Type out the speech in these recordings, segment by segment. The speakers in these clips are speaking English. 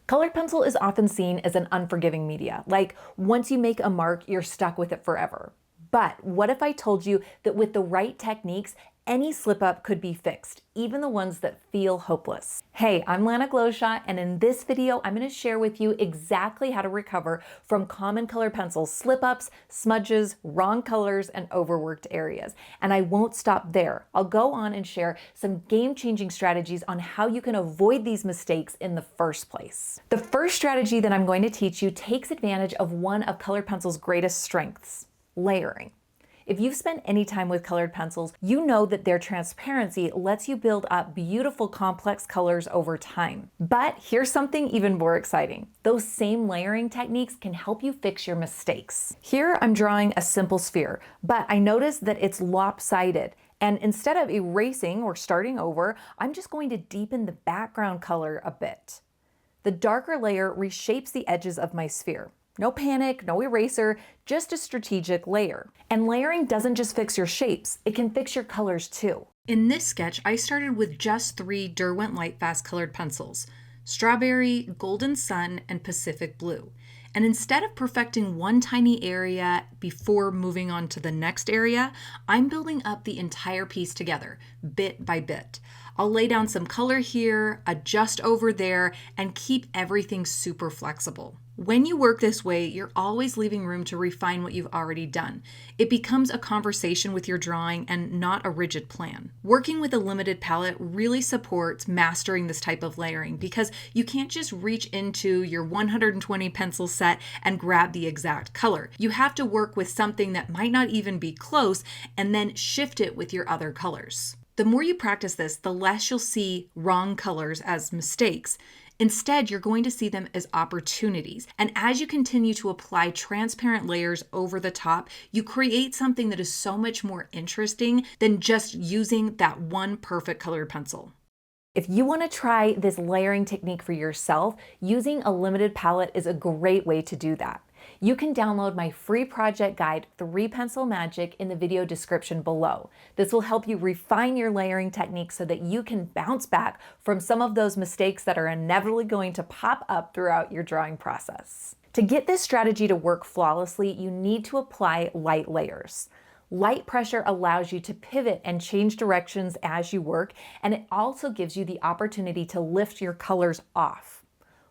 Colored pencil is often seen as an unforgiving media, like once you make a mark, you're stuck with it forever. But what if I told you that with the right techniques, any slip up could be fixed, even the ones that feel hopeless? Hey, I'm Lana Glowshot, and in this video, I'm going to share with you exactly how to recover from common colored pencil slip ups, smudges, wrong colors, and overworked areas. And I won't stop there. I'll go on and share some game-changing strategies on how you can avoid these mistakes in the first place. The first strategy that I'm going to teach you takes advantage of one of colored pencil's greatest strengths: layering. If you've spent any time with colored pencils, you know that their transparency lets you build up beautiful complex colors over time. But here's something even more exciting. Those same layering techniques can help you fix your mistakes. Here I'm drawing a simple sphere, but I noticed that it's lopsided. And instead of erasing or starting over, I'm just going to deepen the background color a bit. The darker layer reshapes the edges of my sphere. No panic, no eraser, just a strategic layer. And layering doesn't just fix your shapes, it can fix your colors too. In this sketch, I started with just 3 Derwent Lightfast colored pencils: Strawberry, Golden Sun, and Pacific Blue. And instead of perfecting one tiny area before moving on to the next area, I'm building up the entire piece together, bit by bit. I'll lay down some color here, adjust over there, and keep everything super flexible. When you work this way, you're always leaving room to refine what you've already done. It becomes a conversation with your drawing and not a rigid plan. Working with a limited palette really supports mastering this type of layering because you can't just reach into your 120 pencil set and grab the exact color. You have to work with something that might not even be close and then shift it with your other colors. The more you practice this, the less you'll see wrong colors as mistakes. Instead, you're going to see them as opportunities. And as you continue to apply transparent layers over the top, you create something that is so much more interesting than just using that one perfect colored pencil. If you want to try this layering technique for yourself, using a limited palette is a great way to do that. You can download my free project guide, 3 Pencil Magic, in the video description below. This will help you refine your layering technique so that you can bounce back from some of those mistakes that are inevitably going to pop up throughout your drawing process. To get this strategy to work flawlessly, you need to apply light layers. Light pressure allows you to pivot and change directions as you work, and it also gives you the opportunity to lift your colors off.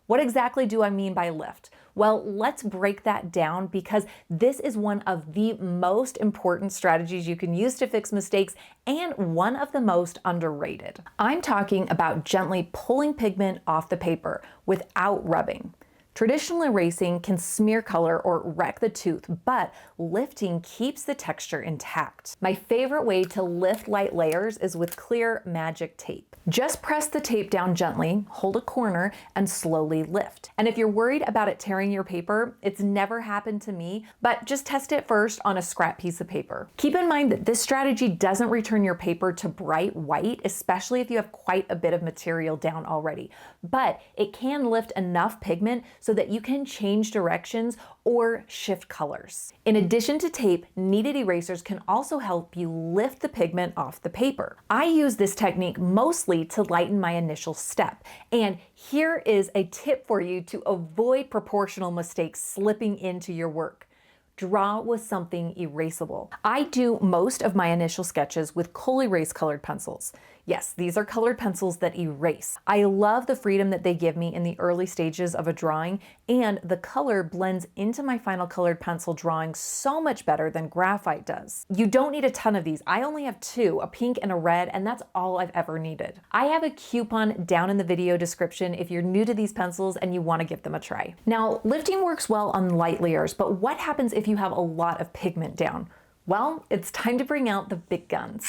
What exactly do I mean by lift? Well, let's break that down because this is one of the most important strategies you can use to fix mistakes and one of the most underrated. I'm talking about gently pulling pigment off the paper without rubbing. Traditional erasing can smear color or wreck the tooth, but lifting keeps the texture intact. My favorite way to lift light layers is with clear magic tape. Just press the tape down gently, hold a corner, and slowly lift. And if you're worried about it tearing your paper, it's never happened to me, but just test it first on a scrap piece of paper. Keep in mind that this strategy doesn't return your paper to bright white, especially if you have quite a bit of material down already, but it can lift enough pigment so that you can change directions or shift colors. In addition to tape, kneaded erasers can also help you lift the pigment off the paper. I use this technique mostly to lighten my initial step. And here is a tip for you to avoid proportional mistakes slipping into your work. Draw with something erasable. I do most of my initial sketches with Kohl Erase colored pencils. Yes, these are colored pencils that erase. I love the freedom that they give me in the early stages of a drawing, and the color blends into my final colored pencil drawing so much better than graphite does. You don't need a ton of these. I only have 2, a pink and a red, and that's all I've ever needed. I have a coupon down in the video description if you're new to these pencils and you want to give them a try. Now, lifting works well on light layers, but what happens if you have a lot of pigment down? Well, it's time to bring out the big guns.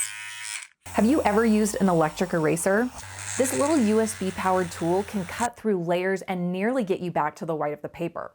Have you ever used an electric eraser? This little USB-powered tool can cut through layers and nearly get you back to the white of the paper.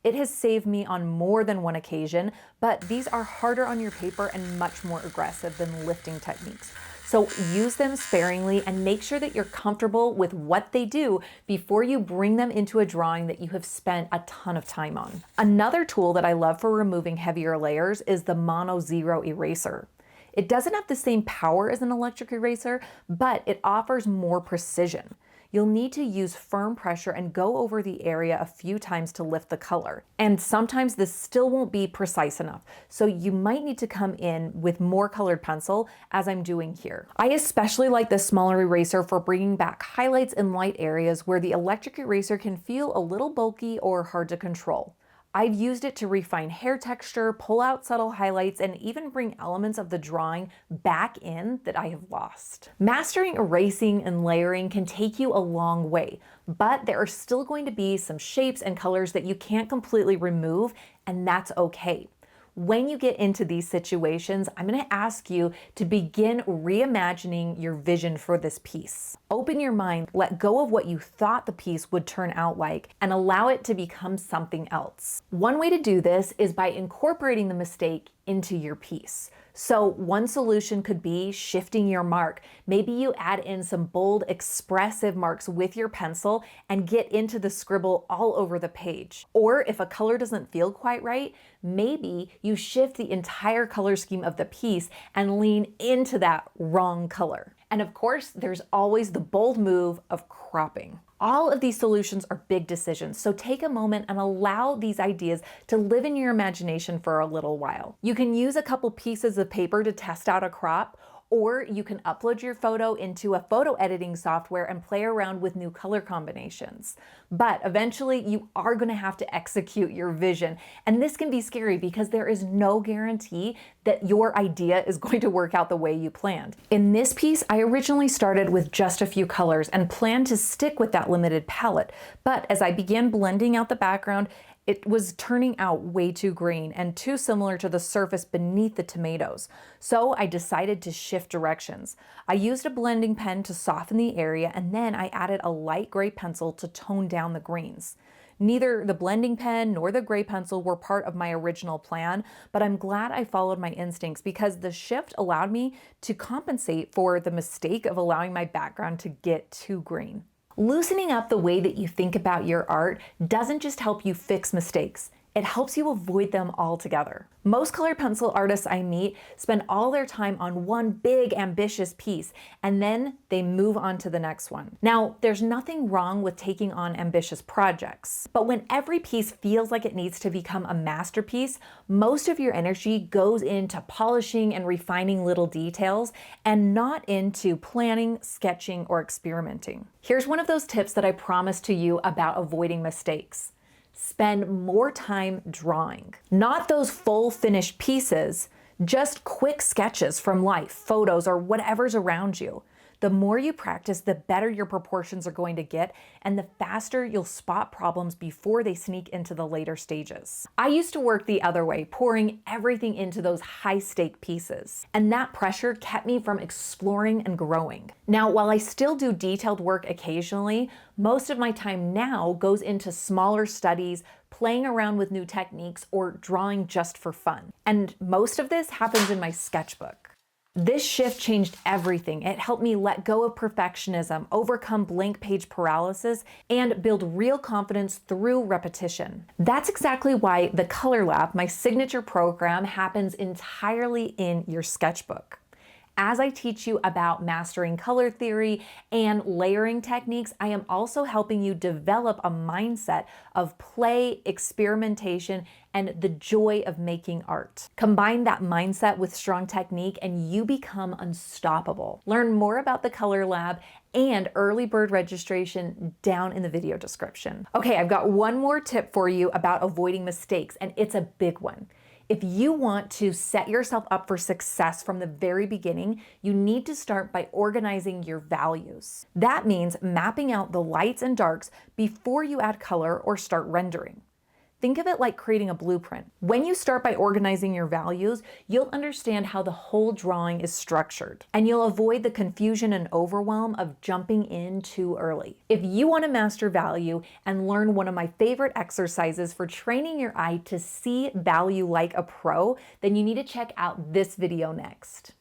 It has saved me on more than one occasion, but these are harder on your paper and much more aggressive than lifting techniques. So use them sparingly and make sure that you're comfortable with what they do before you bring them into a drawing that you have spent a ton of time on. Another tool that I love for removing heavier layers is the Mono Zero eraser. It doesn't have the same power as an electric eraser, but it offers more precision. you'll need to use firm pressure and go over the area a few times to lift the color. And sometimes this still won't be precise enough, so you might need to come in with more colored pencil, as I'm doing here. I especially like this smaller eraser for bringing back highlights in light areas where the electric eraser can feel a little bulky or hard to control. I've used it to refine hair texture, pull out subtle highlights, and even bring elements of the drawing back in that I have lost. Mastering erasing and layering can take you a long way, but there are still going to be some shapes and colors that you can't completely remove, and that's okay. When you get into these situations, I'm going to ask you to begin reimagining your vision for this piece. Open your mind, let go of what you thought the piece would turn out like, and allow it to become something else. One way to do this is by incorporating the mistake into your piece. So one solution could be shifting your mark. Maybe you add in some bold, expressive marks with your pencil and get into the scribble all over the page. Or if a color doesn't feel quite right, maybe you shift the entire color scheme of the piece and lean into that wrong color. And of course, there's always the bold move of cropping. All of these solutions are big decisions, so take a moment and allow these ideas to live in your imagination for a little while. You can use a couple pieces of paper to test out a crop, or you can upload your photo into a photo editing software and play around with new color combinations. But eventually you are going to have to execute your vision. And this can be scary because there is no guarantee that your idea is going to work out the way you planned. In this piece, I originally started with just a few colors and planned to stick with that limited palette. But as I began blending out the background, it was turning out way too green and too similar to the surface beneath the tomatoes. So I decided to shift directions. I used a blending pen to soften the area, and then I added a light gray pencil to tone down the greens. Neither the blending pen nor the gray pencil were part of my original plan, but I'm glad I followed my instincts because the shift allowed me to compensate for the mistake of allowing my background to get too green. Loosening up the way that you think about your art doesn't just help you fix mistakes, it helps you avoid them altogether. Most colored pencil artists I meet spend all their time on one big ambitious piece and then they move on to the next one. Now, there's nothing wrong with taking on ambitious projects, but when every piece feels like it needs to become a masterpiece, most of your energy goes into polishing and refining little details and not into planning, sketching, or experimenting. Here's one of those tips that I promised to you about avoiding mistakes. Spend more time drawing. Not those full finished pieces, just quick sketches from life, photos, or whatever's around you. The more you practice, the better your proportions are going to get, and the faster you'll spot problems before they sneak into the later stages. I used to work the other way, pouring everything into those high-stake pieces, and that pressure kept me from exploring and growing. Now, while I still do detailed work occasionally, most of my time now goes into smaller studies, playing around with new techniques, or drawing just for fun. And most of this happens in my sketchbook. This shift changed everything. It helped me let go of perfectionism, overcome blank page paralysis, and build real confidence through repetition. That's exactly why the Color Lab, my signature program, happens entirely in your sketchbook. As I teach you about mastering color theory and layering techniques, I am also helping you develop a mindset of play, experimentation, and the joy of making art. Combine that mindset with strong technique and you become unstoppable. Learn more about the Color Lab and early bird registration down in the video description. Okay, I've got one more tip for you about avoiding mistakes, and it's a big one. If you want to set yourself up for success from the very beginning, you need to start by organizing your values. That means mapping out the lights and darks before you add color or start rendering. Think of it like creating a blueprint. When you start by organizing your values, you'll understand how the whole drawing is structured, and you'll avoid the confusion and overwhelm of jumping in too early. If you want to master value and learn one of my favorite exercises for training your eye to see value like a pro, then you need to check out this video next.